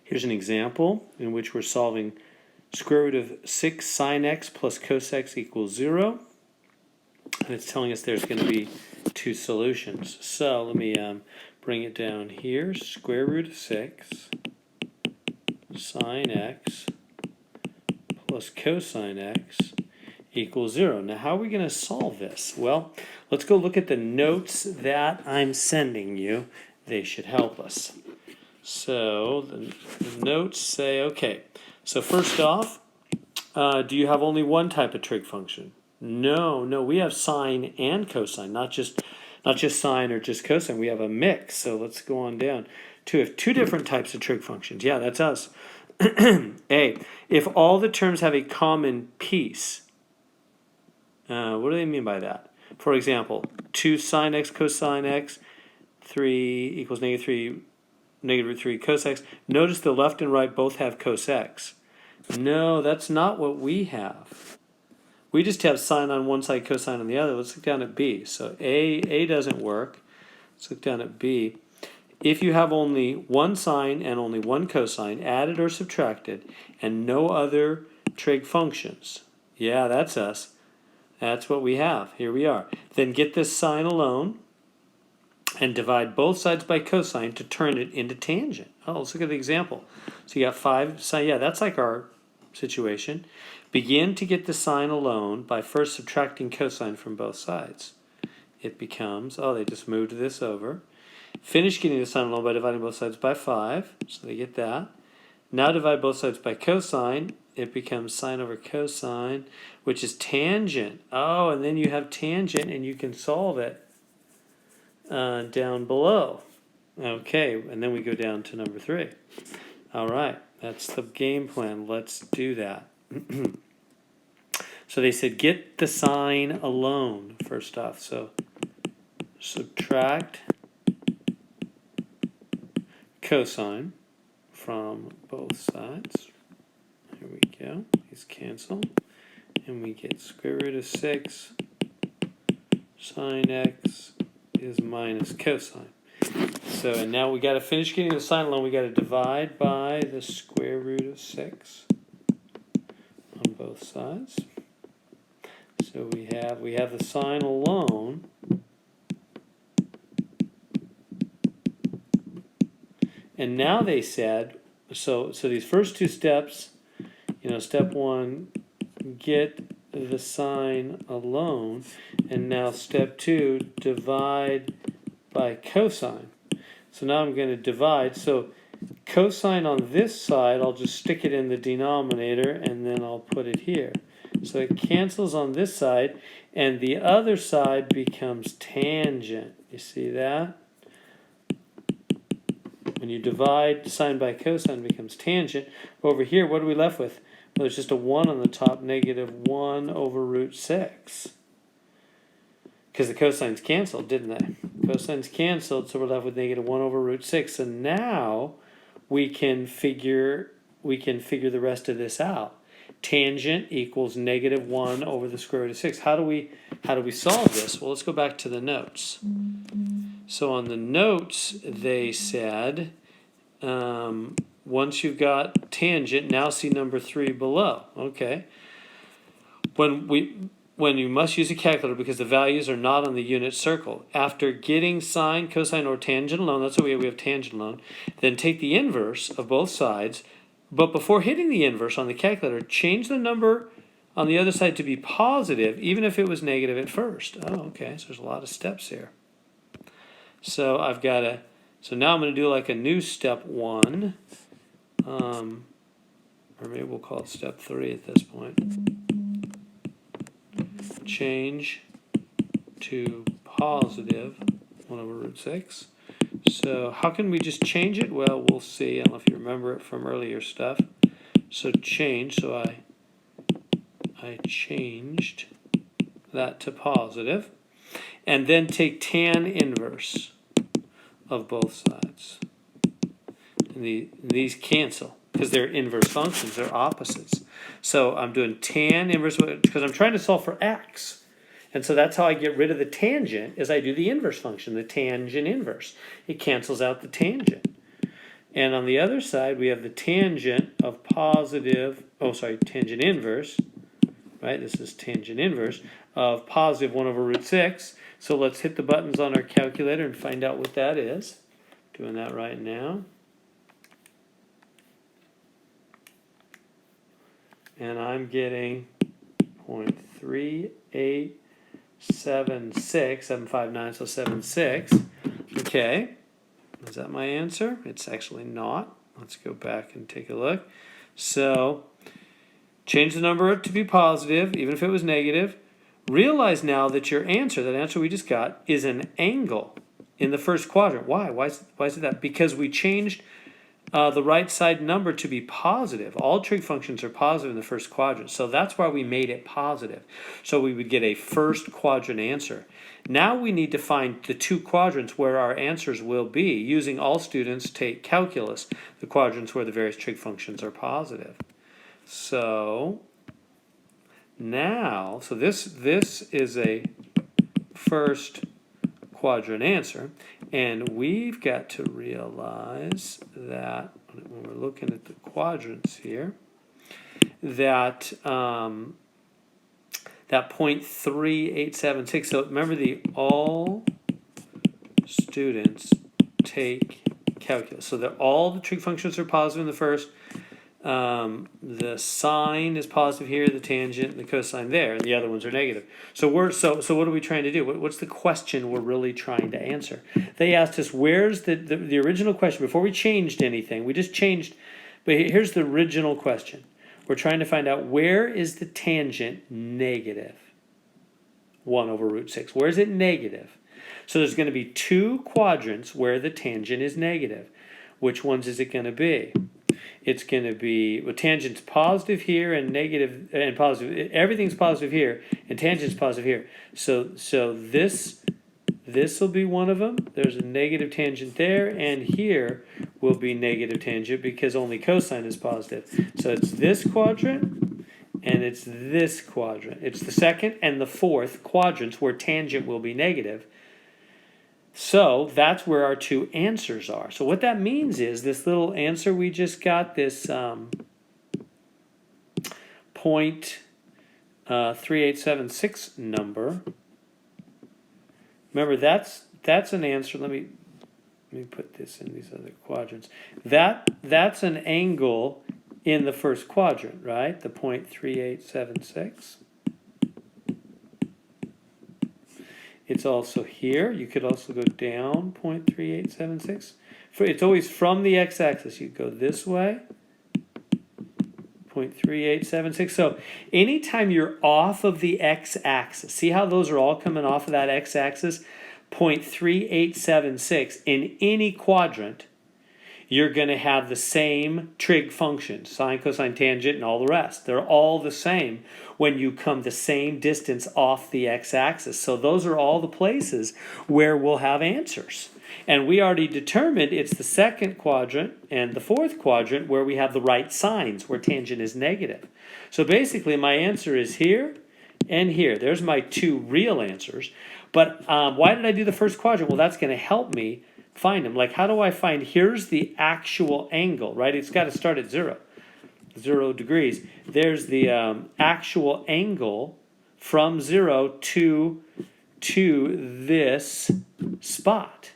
Here's an example in which we're solving square root of 6 sine x plus cos x equals 0. And it's telling us there's going to be two solutions. So let me bring it down here. Square root of 6 sine x plus cosine x equals 0. Now, how are we going to solve this? Well, let's go look at the notes that I'm sending you. They should help us. So the notes say, okay, so first off, do you have only one type of trig function? No, we have sine and cosine, not just sine or just cosine. We have a mix. So let's go on down. We have two different types of trig functions. Yeah, that's us. A, if all the terms have a common piece, what do they mean by that? For example, 2 sine x cosine x, 3 equals -3, negative root 3 cos x. Notice the left and right both have cos x. No, that's not what we have. We just have sine on one side, cosine on the other. Let's look down at B. So A doesn't work. Let's look down at B. If you have only one sine and only one cosine, added or subtracted, and no other trig functions. Yeah, that's us. That's what we have. Here we are. Then get this sine alone and divide both sides by cosine to turn it into tangent. Oh, let's look at the example. So you got 5 sine. Yeah, that's like our situation. Begin to get the sine alone by first subtracting cosine from both sides. It becomes, oh, they just moved this over. Finish getting the sine alone by dividing both sides by 5. So they get that. Now divide both sides by cosine. It becomes sine over cosine, which is tangent. Oh, and then you have tangent, and you can solve it down below. Okay, and then we go down to number 3. All right, that's the game plan. Let's do that. So they said get the sine alone first off. So subtract cosine from both sides. Here we go. These cancel. And we get square root of 6 sine x is minus cosine. So, and now we got to finish getting the sine alone. We got to divide by the square root of 6 on both sides. So we have the sine alone. And now they said, so these first two steps, step 1, get the sine alone, and now step 2, divide by cosine. So now I'm going to divide. So cosine on this side, I'll just stick it in the denominator, and then I'll put it here. So it cancels on this side, and the other side becomes tangent. You see that? When you divide sine by cosine, it becomes tangent. Over here, what are we left with? Well, there's just a 1 on the top, -1 over root 6. Because the cosines canceled, didn't they? Cosines canceled, so we're left with -1 over root 6. And now we can figure the rest of this out. Tangent equals -1 over the square root of 6. How do we solve this? Well, let's go back to the notes. So on the notes, they said, once you've got tangent, now see number 3 below. Okay. When you must use a calculator because the values are not on the unit circle. After getting sine, cosine, or tangent alone, that's what we have tangent alone, then take the inverse of both sides. But before hitting the inverse on the calculator, change the number on the other side to be positive, even if it was negative at first. Oh, okay, so there's a lot of steps here. So so now I'm going to do like a new step 1, or maybe we'll call it step 3 at this point. Change to positive 1 over root 6. So how can we just change it? Well, we'll see. I don't know if you remember it from earlier stuff. So change. So I changed that to positive. And then take tan inverse of both sides. And these cancel because they're inverse functions. They're opposites. So I'm doing tan inverse because I'm trying to solve for x. And so that's how I get rid of the tangent is I do the inverse function, the tangent inverse. It cancels out the tangent. And on the other side, we have the tangent of tangent inverse, right? This is tangent inverse of positive 1 over root 6. So let's hit the buttons on our calculator and find out what that is. Doing that right now. And I'm getting 0.3876, 759, so 76. Okay, is that my answer? It's actually not. Let's go back and take a look. So, change the number to be positive, even if it was negative. Realize now that your answer, that answer we just got, is an angle in the first quadrant. Why? Why is it that? Because we changed the right side number to be positive. All trig functions are positive in the first quadrant, so that's why we made it positive. So we would get a first quadrant answer. Now we need to find the two quadrants where our answers will be. Using all students take calculus, the quadrants where the various trig functions are positive. So now, this is a first quadrant answer, and we've got to realize that when we're looking at the quadrants here, that that 0.3876. So remember, the all students take calculus. So that all the trig functions are positive in the first. The sine is positive here, the tangent, and the cosine there, and the other ones are negative. So what are we trying to do? What's the question we're really trying to answer? They asked us, where's the original question before we changed anything? We just changed, but here's the original question. We're trying to find out, where is the tangent negative 1 over root 6? Where is it negative? So there's going to be two quadrants where the tangent is negative. Which ones is it going to be? It's going to be, well, tangent's positive here and negative and positive. Everything's positive here and tangent's positive here. So this will be one of them. There's a negative tangent there, and here will be negative tangent because only cosine is positive. So it's this quadrant and it's this quadrant. It's the second and the fourth quadrants where tangent will be negative. So that's where our two answers are. So what that means is this little answer we just got, this 0.3876 number. Remember, that's an answer. Let me put this in these other quadrants. That's an angle in the first quadrant, right? The 0.3876. It's also here. You could also go down 0.3876. It's always from the x-axis. You go this way, 0.3876. So anytime you're off of the x-axis, see how those are all coming off of that x-axis? 0.3876 in any quadrant, you're going to have the same trig functions, sine, cosine, tangent, and all the rest. They're all the same when you come the same distance off the x-axis. So those are all the places where we'll have answers. And we already determined it's the second quadrant and the fourth quadrant where we have the right signs, where tangent is negative. So basically my answer is here and here. There's my two real answers. But why did I do the first quadrant? Well, that's going to help me find them. Like, how do I find, here's the actual angle, right? It's got to start at 0 degrees. There's the actual angle from 0 to this spot.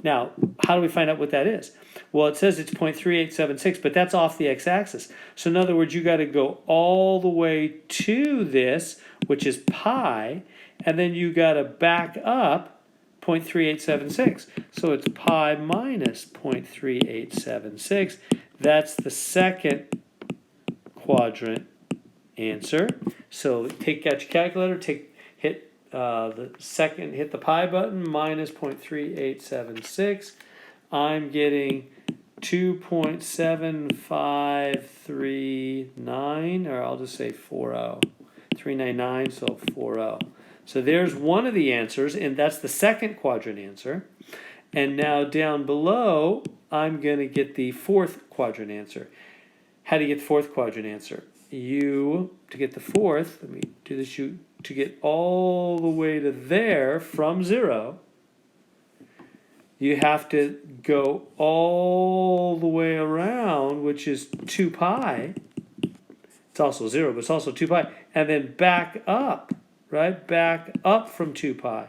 Now, how do we find out what that is? Well, it says it's 0.3876, but that's off the x-axis. So in other words, you got to go all the way to this, which is pi, and then you got to back up 0.3876. So it's pi minus 0.3876. That's the second quadrant answer. So take out your calculator, hit the pi button, minus 0.3876. I'm getting 2.7539, or I'll just say 40. 399, so 40. So there's one of the answers, and that's the second quadrant answer. And now down below, I'm going to get the fourth quadrant answer. How do you get the fourth quadrant answer? To get the fourth, let me do this, to get all the way to there from 0, you have to go all the way around, which is 2 pi. It's also 0, but it's also 2 pi. And then back up, right? Back up from 2 pi.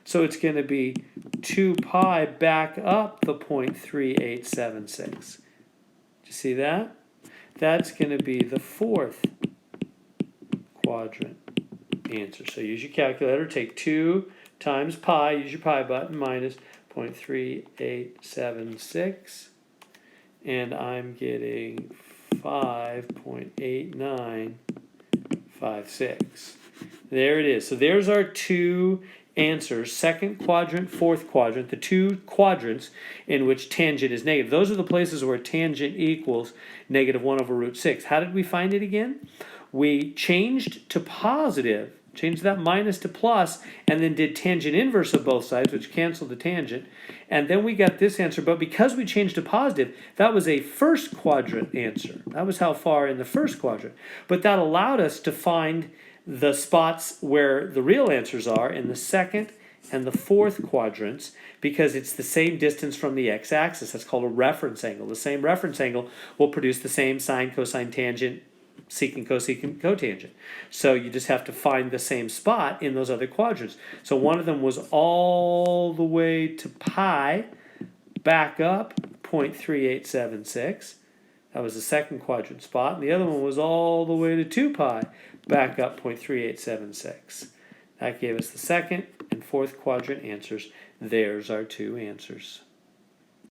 So it's going to be 2 pi back up the 0.3876. Do you see that? That's going to be the fourth quadrant answer. So use your calculator, take 2 times pi, use your pi button, minus 0.3876, and I'm getting 5.8956. There it is. So there's our two answers, second quadrant, fourth quadrant, the two quadrants in which tangent is negative. Those are the places where tangent equals negative 1 over root 6. How did we find it again? We changed to positive, changed that minus to plus, and then did tangent inverse of both sides, which canceled the tangent. And then we got this answer. But because we changed to positive, that was a first quadrant answer. That was how far in the first quadrant. But that allowed us to find the spots where the real answers are in the second and the fourth quadrants, because it's the same distance from the x-axis. That's called a reference angle. The same reference angle will produce the same sine, cosine, tangent, secant, cosecant, cotangent. So you just have to find the same spot in those other quadrants. So one of them was all the way to pi, back up 0.3876. That was the second quadrant spot. And the other one was all the way to 2 pi, back up 0.3876. That gave us the second and fourth quadrant answers. There's our two answers.